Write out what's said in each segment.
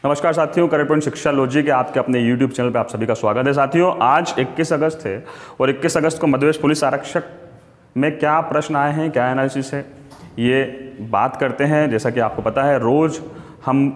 नमस्कार साथियों, correct point शिक्षा लॉजी के आपके अपने YouTube चैनल पे आप सभी का स्वागत है। साथियों, आज 21 अगस्त है और 21 अगस्त को मध्य प्रदेश पुलिस आरक्षक में क्या प्रश्न आए हैं, क्या एनालिसिस है, ये बात करते हैं। जैसा कि आपको पता है, रोज़ हम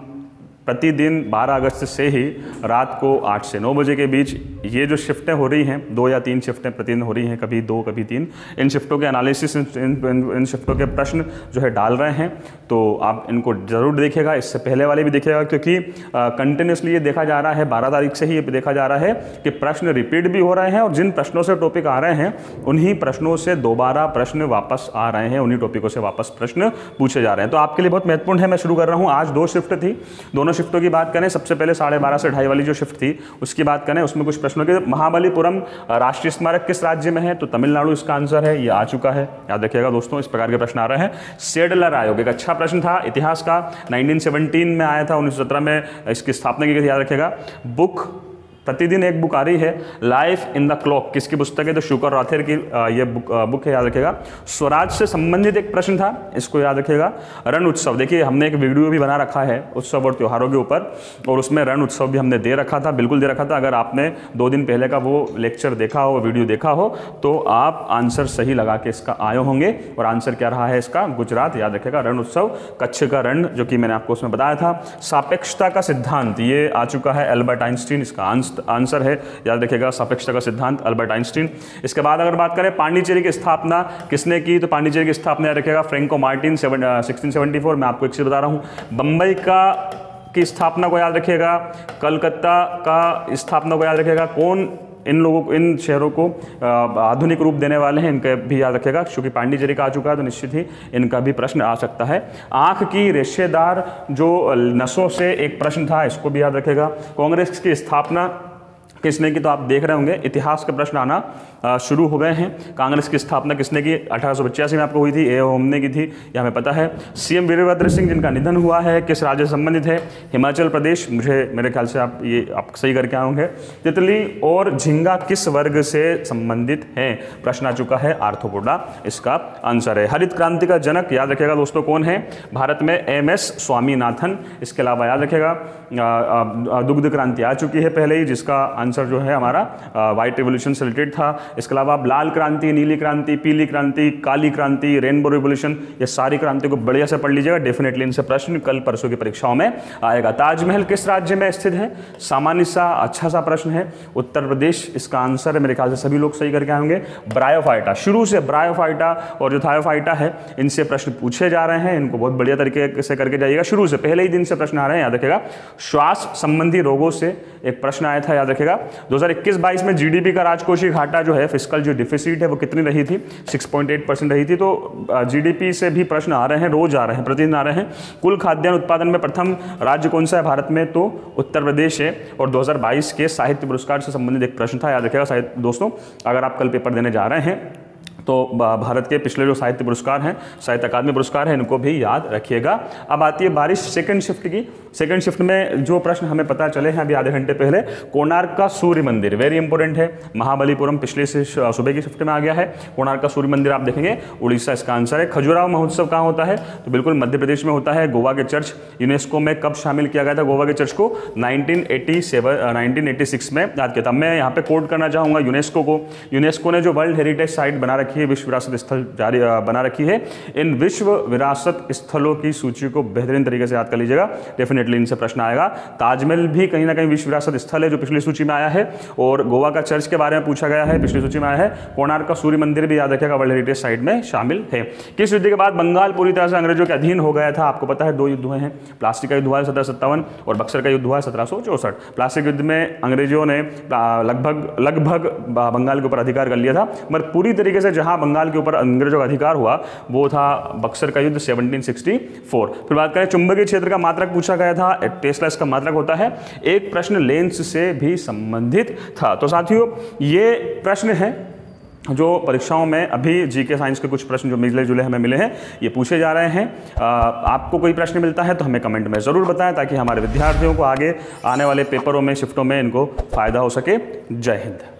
प्रतिदिन 12 अगस्त से ही रात को 8 से 9 बजे के बीच ये जो शिफ्टें हो रही हैं, 2 या 3 शिफ्टें प्रतिदिन हो रही हैं, कभी 2 कभी 3, इन शिफ्टों के एनालिसिस, इन शिफ्टों के प्रश्न जो है डाल रहे हैं। तो आप इनको ज़रूर देखिएगा, इससे पहले वाले भी देखिएगा, क्योंकि कंटिन्यूसली ये देखा जा रहा है, 12 तारीख से ही ये देखा जा रहा है कि प्रश्न रिपीट भी हो रहे हैं और जिन प्रश्नों से टॉपिक आ रहे हैं उन्हीं प्रश्नों से दोबारा प्रश्न वापस आ रहे हैं, उन्हीं टॉपिकों से वापस प्रश्न पूछे जा रहे हैं। तो आपके लिए बहुत महत्वपूर्ण है। मैं शुरू कर रहा हूँ। आज 2 शिफ्ट थी, दोनों शिफ्टों की बात करें। सबसे पहले 12:30 से 2:30 वाली जो शिफ्ट थी उसकी बात करें। उसमें कुछ प्रश्नों के, महाबलीपुरम राष्ट्रीय स्मारक किस राज्य में है? तो तमिलनाडु इसका आंसर है, ये आ चुका है, याद रखिएगा दोस्तों। इस प्रकार के प्रश्न आ रहे हैं। सेडलर आयोग एक अच्छा प्रश्न था, इतिहास का, 1917 में आया था, 1917 में इसकी स्थापना की गई थी, याद रखिएगा। बुक, प्रतिदिन एक बुक आ रही है, लाइफ इन द क्लॉक, किसकी पुस्तक है? तो शुकर राथेर की ये बुक है, याद रखिएगा। स्वराज से संबंधित एक प्रश्न था, इसको याद रखिएगा। रण उत्सव, देखिए हमने एक वीडियो भी बना रखा है उत्सव और त्योहारों के ऊपर, और उसमें रण उत्सव भी हमने दे रखा था, बिल्कुल दे रखा था। अगर आपने 2 दिन पहले का वो लेक्चर देखा हो, वीडियो देखा हो, तो आप आंसर सही लगा के इसका आए होंगे। और आंसर क्या रहा है इसका? गुजरात, याद रखिएगा। रण उत्सव, कच्छ का रण, जो कि मैंने आपको उसमें बताया था। सापेक्षता का सिद्धांत, ये आ चुका है, अल्बर्ट आइंस्टीन इसका आंसर है, याद रखिएगा। सापेक्षता का सिद्धांत, अल्बर्ट आइंस्टीन। इसके बाद अगर बात करें पांडिचेरी की स्थापना किसने की? तो पांडिचेरी की स्थापना याद रखिएगा, फ्रैंको मार्टिन, 1674। मैं आपको एक चीज बता रहा हूं, बंबई की स्थापना को याद रखिएगा, कलकत्ता का स्थापना को याद रखिएगा। कौन इन लोगों को, इन शहरों को आधुनिक रूप देने वाले हैं, इनका भी याद रखिएगा। क्योंकि पांडिचेरी का आ चुका है तो निश्चित ही इनका भी प्रश्न आ सकता है। आंख की रेशेदार जो नसों से एक प्रश्न था, इसको भी याद रखिएगा। कांग्रेस की स्थापना किसने की? तो आप देख रहे होंगे इतिहास के प्रश्न आना शुरू हो गए हैं। कांग्रेस की स्थापना किसने की? 1885 में आपको हुई थी, ए होमने की थी, ये हमें पता है। सीएम वीरभद्र सिंह जिनका निधन हुआ है, किस राज्य से संबंधित है? हिमाचल प्रदेश। मेरे ख्याल से आप सही करके आए होंगे। तितली और झींगा किस वर्ग से संबंधित है? प्रश्न आ चुका है, आर्थ्रोपोडा इसका आंसर है। हरित क्रांति का जनक याद रखिएगा दोस्तों, कौन है? भारत में एमएस स्वामीनाथन। इसके अलावा याद रखिएगा दुग्ध क्रांति आ चुकी है पहले ही, जिसका आंसर जो है हमारा व्हाइट रिवोल्यूशन से रिलेटेड था। इसके अलावा आप लाल क्रांति, नीली क्रांति, पीली क्रांति, काली क्रांति, रेनबो रिवोल्यूशन, ये सारी क्रांति को बढ़िया से पढ़ लीजिएगा। डेफिनेटली इनसे प्रश्न कल परसों की परीक्षाओं में आएगा। ताजमहल किस राज्य में स्थित है? सामान्य सा अच्छा सा प्रश्न है, उत्तर प्रदेश इसका आंसर है। मेरे ख्याल से सभी लोग सही करके आएंगे। ब्रायोफाइटा, शुरू से ब्रायोफाइटा और जो थायोफाइटा है, इनसे प्रश्न पूछे जा रहे हैं, इनको बहुत बढ़िया तरीके से करके जाइएगा। शुरू से पहले ही दिन से प्रश्न आ रहे हैं, याद रखिएगा। श्वास संबंधी रोगों से एक प्रश्न आया था, याद रखिएगा। 2021-22 में जीडीपी का राजकोषीय घाटा जो है, फिस्कल जो डिफिसिट है, वो कितनी रही थी? 6.8% रही थी। तो जीडीपी से भी प्रश्न आ रहे हैं, रोज आ रहे हैं, प्रतिदिन आ रहे हैं। कुल खाद्यान्न उत्पादन में प्रथम राज्य कौन सा है भारत में? तो उत्तर प्रदेश है। और 2022 के साहित्य पुरस्कार से संबंधित एक प्रश्न था, याद रखिएगा साहित्य दोस्तों। अगर आप कल पेपर देने जा रहे हैं तो भारत के पिछले जो साहित्य पुरस्कार हैं, साहित्य अकादमी पुरस्कार हैं, इनको भी याद रखिएगा। अब आती है बारिश सेकंड शिफ्ट की। सेकंड शिफ्ट में जो प्रश्न हमें पता चले हैं अभी आधे घंटे पहले, कोणार्क का सूर्य मंदिर वेरी इंपॉर्टेंट है। महाबलीपुरम पिछले से सुबह की शिफ्ट में आ गया है। कोणार्क का सूर्य मंदिर आप देखेंगे, उड़ीसा इसका आंसर है। खजुराहो महोत्सव कहाँ होता है? तो बिल्कुल मध्य प्रदेश में होता है। गोवा के चर्च यूनेस्को में कब शामिल किया गया था? गोवा के चर्च को 1986 में याद किया था। मैं यहाँ पे कोट करना चाहूँगा यूनेस्को को। यूनेस्को ने जो वर्ल्ड हेरिटेज साइट बना रखी है, विश्व विरासत स्थल जारी बना रखी है, इन विश्व विरासत स्थलों की सूची को बेहतरीन तरीके से याद कर लीजिएगा। डेफिनेटली इनसे प्रश्न आएगा। ताजमहल भी कहीं ना कहीं विश्व विरासत स्थल है, जो पिछली सूची में आया है। और गोवा का चर्च के बारे में पूछा गया है, पिछली सूची में आया है। कोणार्क का सूर्य मंदिर भी याद रखिएगा, वर्ल्ड हेरिटेज साइट में शामिल है। किस युद्ध के बाद बंगाल पूरी तरह से अंग्रेजों के अधीन हो गया था? आपको पता है 2 युद्ध हुए हैं। प्लास्टिक का युद्ध हुआ है 1757 और बक्सर का युद्ध हुआ है 1764। प्लास्टिक युद्ध में अंग्रेजों ने लगभग बंगाल के ऊपर अधिकार कर लिया था, मगर पूरी तरीके से जहां बंगाल के ऊपर अंग्रेजों का अधिकार हुआ वो था बक्सर का युद्ध 1764। फिर बात करें चुंबकीय क्षेत्र का मात्रक पूछा गया था, टेस्ला इसका मात्रक होता है। एक प्रश्न लेंस से भी संबंधित था। तो साथियों, ये प्रश्न है जो परीक्षाओं में अभी जीके साइंस के कुछ प्रश्न जो मिले जुले हमें मिले हैं, ये पूछे जा रहे हैं। आपको कोई प्रश्न मिलता है तो हमें कमेंट में ज़रूर बताएं, ताकि हमारे विद्यार्थियों को आगे आने वाले पेपरों में, शिफ्टों में इनको फ़ायदा हो सके। जय हिंद।